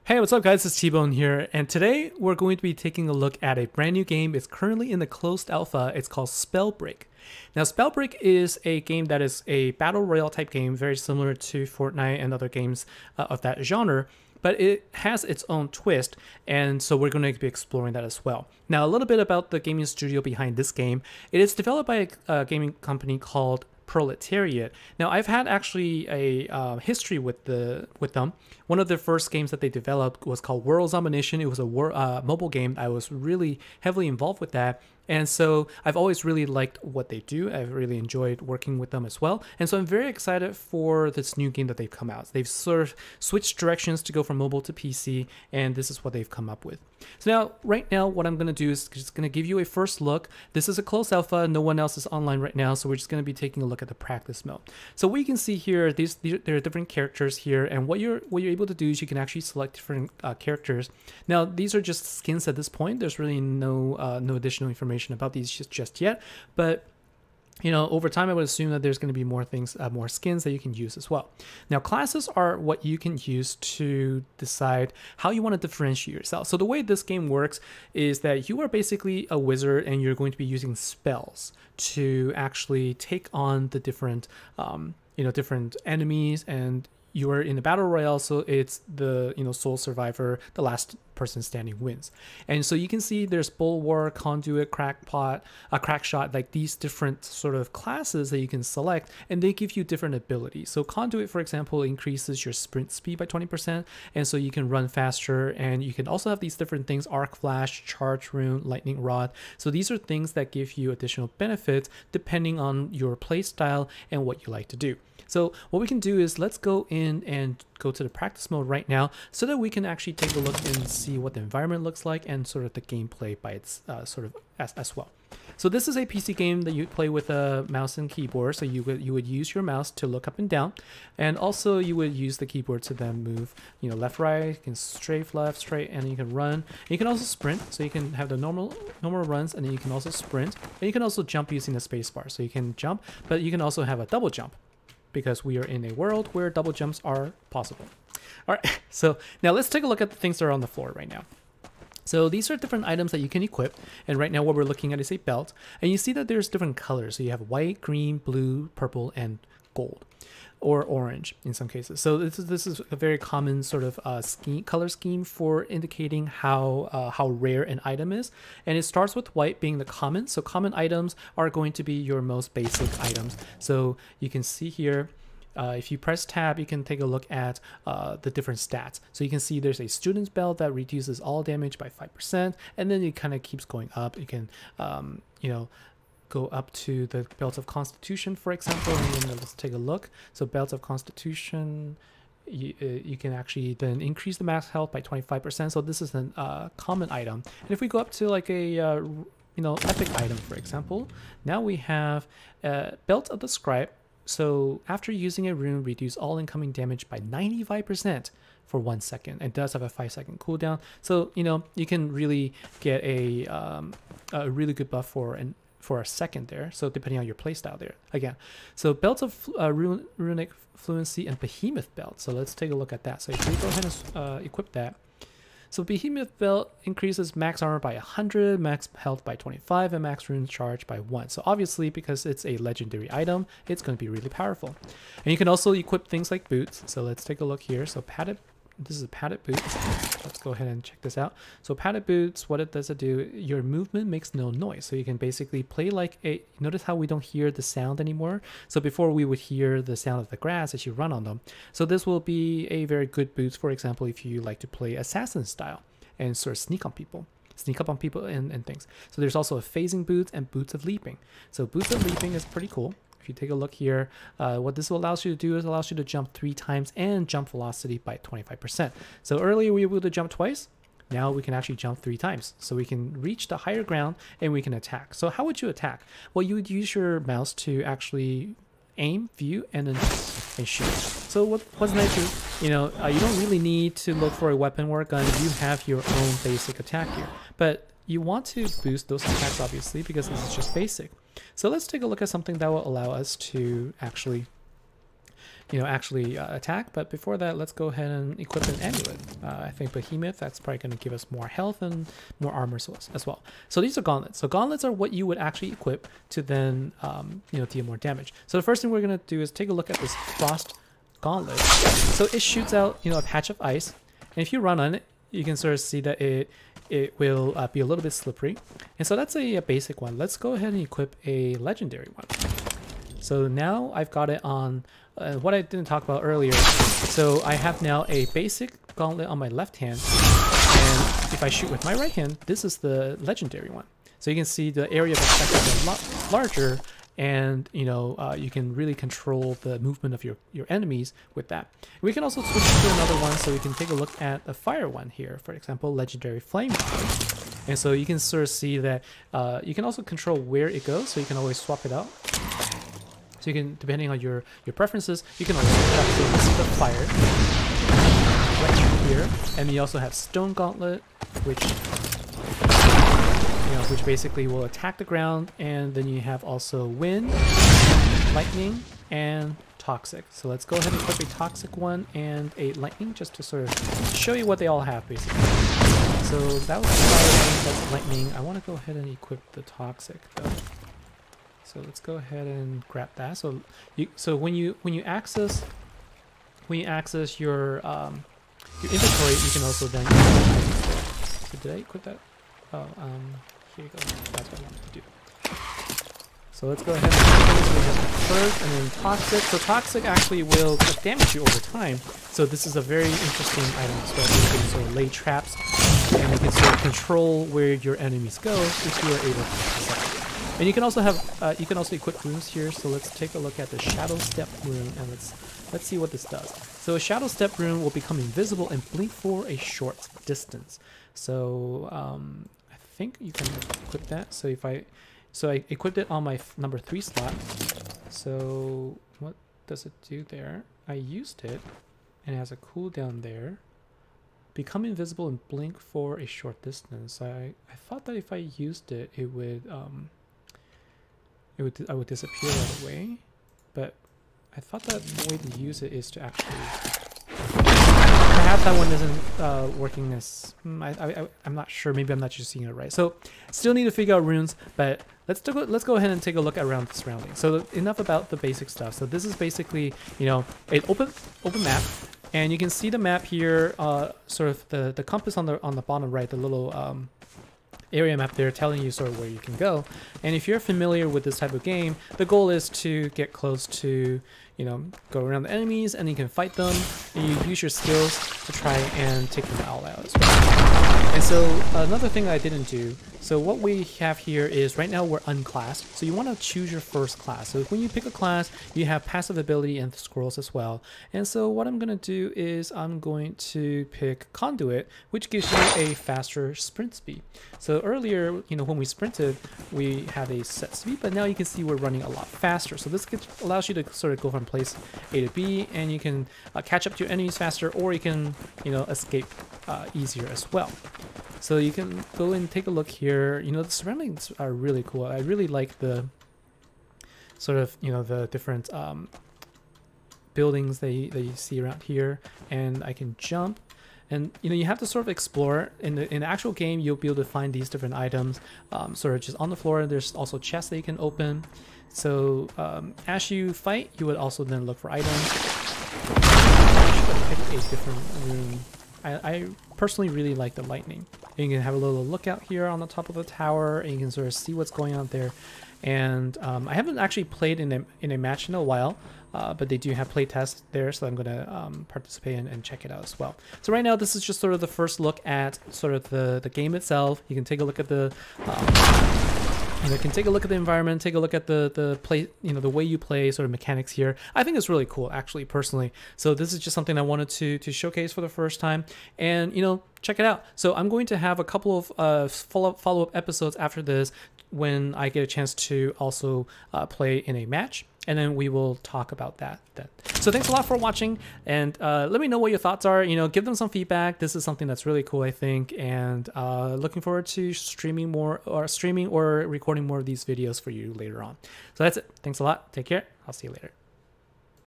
Hey, what's up guys, it's T-Bone here, and today we're going to be taking a look at a brand new game. It's currently in the closed alpha. It's called SpellBreak. Now, SpellBreak is a game that is a battle royale type game, very similar to Fortnite and other games of that genre, but it has its own twist, and so we're going to be exploring that as well. Now, a little bit about the gaming studio behind this game. It is developed by a gaming company called Proletariat. Now, I've had actually a history with them. One of the first games that they developed was called World's Domination. It was a mobile game. I was really heavily involved with that. And so I've always really liked what they do. I've really enjoyed working with them as well. And so I'm very excited for this new game that they've come out. They've sort of switched directions to go from mobile to PC, and this is what they've come up with. So now, right now, what I'm going to do is just going to give you a first look. This is a closed alpha. No one else is online right now, so we're just going to be taking a look at the practice mode. So what you can see here, there are different characters here, and what you're able to do is you can actually select different characters. Now, these are just skins at this point. There's really no additional information about these just yet, but you know, over time I would assume that there's going to be more things, more skins that you can use as well. Now, classes are what you can use to decide how you want to differentiate yourself. So the way this game works is that you are basically a wizard and you're going to be using spells to actually take on the different different enemies, and you are in a battle royale, so it's the sole survivor, the last person standing wins. And so you can see there's bulwark, conduit, crackpot, crack shot, like these different sort of classes that you can select, and they give you different abilities. So conduit, for example, increases your sprint speed by 20%, and so you can run faster. And you can also have these different things: arc flash, charge rune, lightning rod. So these are things that give you additional benefits depending on your play style and what you like to do. So what we can do is let's go in and go to the practice mode right now so that we can actually take a look and see what the environment looks like and sort of the gameplay by its sort of as well. So this is a PC game that you play with a mouse and keyboard. So you would use your mouse to look up and down, and also you would use the keyboard to then move, left, right. You can strafe left, straight, and you can run. And you can also sprint. So you can have the normal runs, and then you can also sprint, and you can also jump using the space bar. So you can jump, but you can also have a double jump, because we are in a world where double jumps are possible. All right, so now let's take a look at the things that are on the floor right now. So these are different items that you can equip, and right now what we're looking at is a belt, and you see that there's different colors. So you have white, green, blue, purple, and gold, or orange in some cases. So this is a very common sort of color scheme for indicating how rare an item is. And it starts with white being the common. So common items are going to be your most basic items. So you can see here, if you press tab, you can take a look at the different stats. So you can see there's a student's belt that reduces all damage by 5%, and then it kind of keeps going up. You can go up to the Belt of Constitution, for example, and then let's take a look. So Belt of Constitution, you can actually then increase the max health by 25%. So this is a common item. And if we go up to like a epic item, for example, now we have Belt of the Scribe. So after using a rune, reduce all incoming damage by 95% for 1 second. It does have a 5-second cooldown. So you can really get a really good buff for a second there, so depending on your playstyle there again. So Belt of Runic Fluency and Behemoth Belt. So let's take a look at that. So if we go ahead and equip that. So Behemoth Belt increases max armor by 100, max health by 25, and max rune charge by 1. So obviously, because it's a legendary item, it's going to be really powerful. And you can also equip things like boots. So let's take a look here. So this is a Paddock Boots. Let's go ahead and check this out. So Paddock Boots, what it does it do, your movement makes no noise. So you can basically play like notice how we don't hear the sound anymore? So before we would hear the sound of the grass as you run on them. So this will be a very good boots, for example, if you like to play assassin style and sort of sneak up on people and things. So there's also a phasing boots and boots of leaping. So boots of leaping is pretty cool. If you take a look here, what this allows you to do is allows you to jump 3 times and jump velocity by 25%. So earlier we were able to jump twice. Now we can actually jump 3 times. So we can reach the higher ground and we can attack. So how would you attack? Well, you would use your mouse to actually aim, view, and then shoot. So what's nice is, you don't really need to look for a weapon or a gun. You have your own basic attack here. But you want to boost those attacks, obviously, because this is just basic. So let's take a look at something that will allow us to actually actually attack. But before that, let's go ahead and equip an amulet. I think Behemoth, that's probably going to give us more health and more armor as well. So these are gauntlets. So gauntlets are what you would actually equip to then deal more damage. So the first thing we're going to do is take a look at this frost gauntlet. So it shoots out a patch of ice, and if you run on it, you can sort of see that it will be a little bit slippery. And so that's a basic one. Let's go ahead and equip a legendary one. So now I've got it on what I didn't talk about earlier. So I have now a basic gauntlet on my left hand, and if I shoot with my right hand, this is the legendary one. So you can see the area of effect is a lot larger, and you can really control the movement of your enemies with that. We can also switch to another one, so we can take a look at a fire one here, for example, legendary flame. And so you can sort of see that you can also control where it goes, so you can always swap it out. So you can, depending on your preferences, you can always swap it out. This is the fire right here, and you also have stone gauntlet, which basically will attack the ground, and then you have also wind, lightning, and toxic. So let's go ahead and equip a toxic one and a lightning, just to sort of show you what they all have, basically. So that was the fire, that's lightning. I want to go ahead and equip the toxic though. So let's go ahead and grab that. So when you access your inventory, you can also then. So did I equip that? Oh, here you go. That's what I wanted to do. So let's go ahead and first, and then toxic. So toxic actually will damage you over time. So this is a very interesting item as well. You can sort of lay traps, and you can sort of control where your enemies go if you are able to set it. And you can also have you can also equip runes here. So let's take a look at the Shadow Step rune, and let's see what this does. So a Shadow Step rune will become invisible and blink for a short distance. So I think you can equip that. So I equipped it on my number 3 slot. So what does it do there? I used it, and it has a cooldown there. Become invisible and blink for a short distance. I thought that if I used it, I would disappear right away, but I thought that the way to use it is to actually. Perhaps that one isn't working as. I'm not sure. Maybe I'm not just seeing it right. So still need to figure out runes, but let's go ahead and take a look around the surroundings. So enough about the basic stuff. So this is basically an open map, and you can see the map here. Sort of the compass on the bottom right, the little area map there telling you sort of where you can go. And if you're familiar with this type of game, the goal is to get close to, go around the enemies, and you can fight them, and you use your skills to try and take them all out as well. And so another thing I didn't do, so what we have here is right now we're unclassed, so you want to choose your first class. So when you pick a class, you have passive ability and scrolls as well. And so what I'm going to do is I'm going to pick Conduit, which gives you a faster sprint speed. So earlier, when we sprinted, we had a set speed, but now you can see we're running a lot faster. So this allows you to sort of go from place A to B, and you can catch up to your enemies faster, or you can, escape easier as well. So you can go and take a look here. The surroundings are really cool. I really like the sort of, the different buildings that you see around here, and I can jump. And you have to sort of explore. In the actual game, you'll be able to find these different items sort of just on the floor. There's also chests that you can open. So as you fight, you would also then look for items. Pick a different room. I personally really like the lightning. You can have a little lookout here on the top of the tower, and you can sort of see what's going on there. And I haven't actually played in a match in a while, but they do have play tests there, so I'm going to participate and check it out as well. So right now, this is just sort of the first look at sort of the game itself. You can take a look at the environment, take a look at the play, the way you play, sort of mechanics here. I think it's really cool, actually, personally. So this is just something I wanted to showcase for the first time, and check it out. So I'm going to have a couple of follow-up episodes after this when I get a chance to also play in a match, and then we will talk about that then. So thanks a lot for watching, and let me know what your thoughts are. Give them some feedback. This is something that's really cool, I think, and looking forward to streaming or recording more of these videos for you later on. So that's it. Thanks a lot. Take care. I'll see you later.